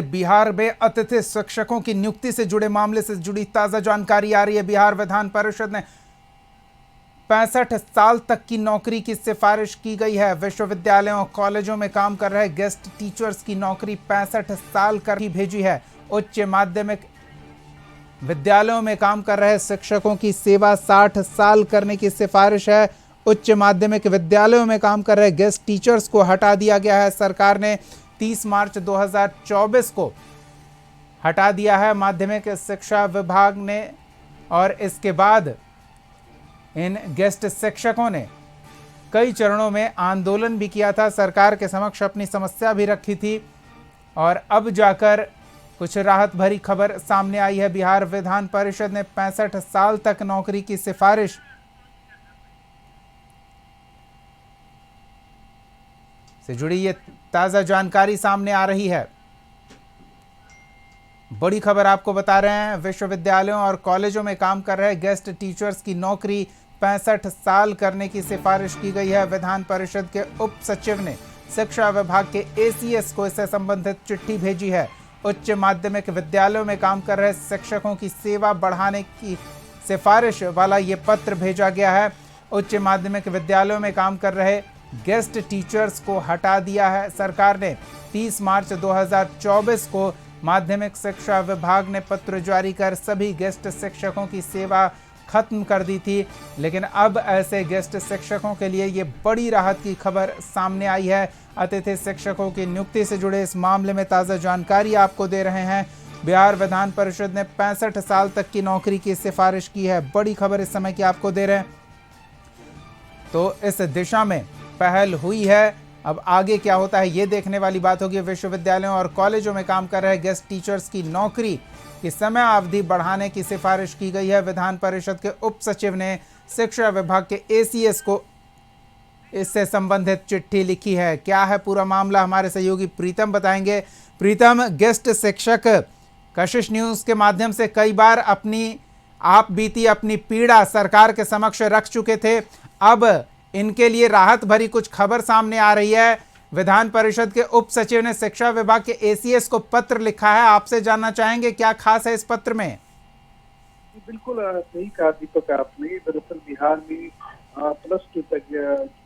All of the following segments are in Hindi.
बिहार में अतिथि शिक्षकों की नियुक्ति से जुड़े मामले से जुड़ी ताजा जानकारी आ रही है। बिहार विधान परिषद ने 65 साल तक की नौकरी की सिफारिश की गई है। विश्वविद्यालयों और कॉलेजों में काम कर रहे गेस्ट टीचर्स की नौकरी 65 साल कर ही भेजी है। उच्च माध्यमिक विद्यालयों में काम कर रहे शिक्षकों की सेवा 60 साल करने की सिफारिश है। उच्च माध्यमिक विद्यालयों में काम कर रहे गेस्ट टीचर्स को हटा दिया गया है। सरकार ने 30 मार्च 2024 को हटा दिया है माध्यमिक शिक्षा विभाग ने, और इसके बाद इन गेस्ट शिक्षकों ने कई चरणों में आंदोलन भी किया था, सरकार के समक्ष अपनी समस्या भी रखी थी, और अब जाकर कुछ राहत भरी खबर सामने आई है। बिहार विधान परिषद ने 65 साल तक नौकरी की सिफारिश से जुड़ी ये ताजा जानकारी सामने आ रही है। बड़ी खबर आपको बता रहे हैं। विश्वविद्यालयों और कॉलेजों में काम कर रहे गेस्ट टीचर्स की नौकरी 65 साल करने की सिफारिश की गई है। विधान परिषद के उप सचिव ने शिक्षा विभाग के एसीएस को इससे संबंधित चिट्ठी भेजी है। उच्च माध्यमिक विद्यालयों में काम कर रहे शिक्षकों की सेवा बढ़ाने की सिफारिश वाला ये पत्र भेजा गया है। उच्च माध्यमिक विद्यालयों में काम कर रहे गेस्ट टीचर्स को हटा दिया है सरकार ने। 30 मार्च 2024 को माध्यमिक शिक्षा विभाग ने पत्र जारी कर सभी गेस्ट शिक्षकों की सेवा खत्म कर दी थी, लेकिन अब ऐसे गेस्ट शिक्षकों के लिए ये बड़ी राहत की खबर सामने आई है। अतिथि शिक्षकों की नियुक्ति से जुड़े इस मामले में ताज़ा जानकारी आपको दे रहे हैं। बिहार विधान परिषद ने 65 साल तक की नौकरी की सिफारिश की है। बड़ी खबर इस समय की आपको दे रहे हैं, तो इस दिशा में पहल हुई है। अब आगे क्या होता है ये देखने वाली बात होगी। विश्वविद्यालयों और कॉलेजों में काम कर रहे गेस्ट टीचर्स की नौकरी की समय अवधि बढ़ाने की सिफारिश की गई है। विधान परिषद के उप सचिव ने शिक्षा विभाग के एसीएस को इससे संबंधित चिट्ठी लिखी है। क्या है पूरा मामला, हमारे सहयोगी प्रीतम बताएंगे। प्रीतम, गेस्ट शिक्षक कशिश न्यूज के माध्यम से कई बार अपनी आप बीती अपनी पीड़ा सरकार के समक्ष रख चुके थे, अब इनके लिए राहत भरी कुछ खबर सामने आ रही है। विधान परिषद के उप सचिव ने शिक्षा विभाग के एसीएस को पत्र लिखा है। आपसे जानना चाहेंगे क्या खास है इस पत्र में? बिल्कुल सही कहा दीपक आपने। दरअसल बिहार में +2 तक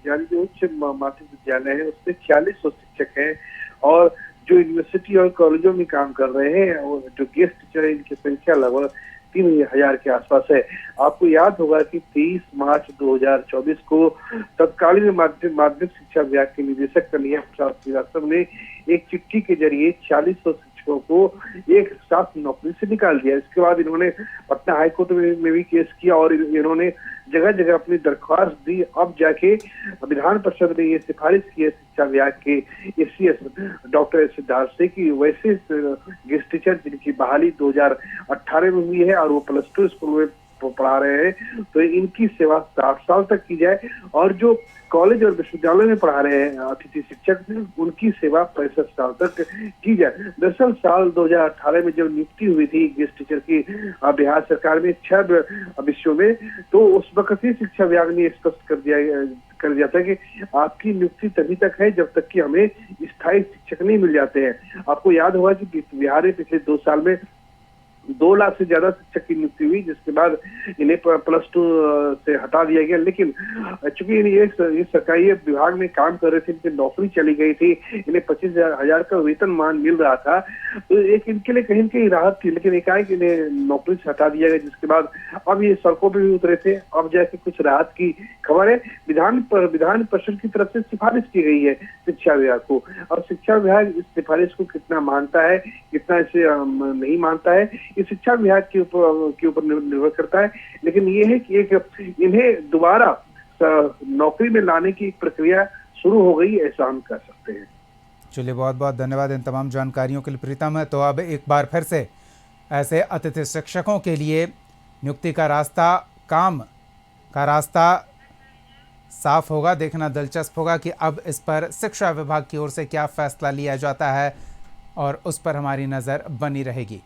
यानी जो उच्च माध्यमिक विद्यालय है उसमें 4600 शिक्षक हैं, और जो यूनिवर्सिटी और कॉलेजों में काम कर रहे हैं और जो गेस्ट टीचर है इनकी संख्या लगभग 3000 के आसपास है। आपको याद होगा कि 23 मार्च 2024 को तत्कालीन माध्यमिक शिक्षा विभाग के निदेशक कन्हैया प्रसाद श्रीवास्तव ने एक चिट्ठी के जरिए 4600 शिक्षकों को एक साथ नौकरी से निकाल दिया। इसके बाद इन्होंने पटना हाईकोर्ट में भी केस किया और इन्होंने जगह जगह अपनी दरख्वास्त दी। अब जाके विधान परिषद ने ये सिफारिश की है शिक्षा विभाग के एसीएस डॉक्टर सिद्धार्थ से कि वैसे गेस्ट टीचर जिनकी बहाली 2018 में हुई है और वो +2 स्कूल में पढ़ा रहे हैं, तो इनकी सेवा 60 साल तक की जाए, और जो कॉलेज और विश्वविद्यालय में पढ़ा रहे हैं अतिथि शिक्षक उनकी सेवा 65 साल तक की जाए। दरअसल साल 2018 में जब नियुक्ति हुई थी गेस्ट टीचर की बिहार सरकार में 6 विषयों में, तो उस वक्त ही शिक्षा विभाग ने स्पष्ट कर दिया था कि आपकी नियुक्ति तभी तक है जब तक कि हमें स्थायी शिक्षक नहीं मिल जाते हैं। आपको याद होगा कि बिहार में पिछले 2 साल में 2 लाख से ज्यादा शिक्षक की नियुक्ति हुई, जिसके बाद इन्हें +2 से हटा दिया गया। लेकिन चूंकि ये सरकारी विभाग में काम कर रहे थे, इनकी नौकरी चली गई थी, इन्हें 25,000 का वेतनमान मिल रहा था, तो एक इनके लिए कहीं न कहीं राहत थी। लेकिन एकाएक इन्हें नौकरी से हटा दिया गया, जिसके बाद अब ये सड़कों पर भी उतरे थे। अब जाके कुछ राहत की खबर है। विधान परिषद की तरफ से सिफारिश की गई है शिक्षा विभाग को, और शिक्षा विभाग इस सिफारिश को कितना मानता है कितना इसे नहीं मानता है ये शिक्षा विभाग के ऊपर निर्भर करता है। लेकिन ये है कि इन्हें दोबारा नौकरी में लाने की प्रक्रिया शुरू हो गई, ऐसा हम कह सकते हैं। चलिए, बहुत बहुत धन्यवाद इन तमाम जानकारियों के लिए प्रीतम। तो अब एक बार फिर से ऐसे अतिथि शिक्षकों के लिए नियुक्ति का रास्ता, काम का रास्ता साफ होगा। देखना दिलचस्प होगा कि अब इस पर शिक्षा विभाग की ओर से क्या फैसला लिया जाता है, और उस पर हमारी नज़र बनी रहेगी।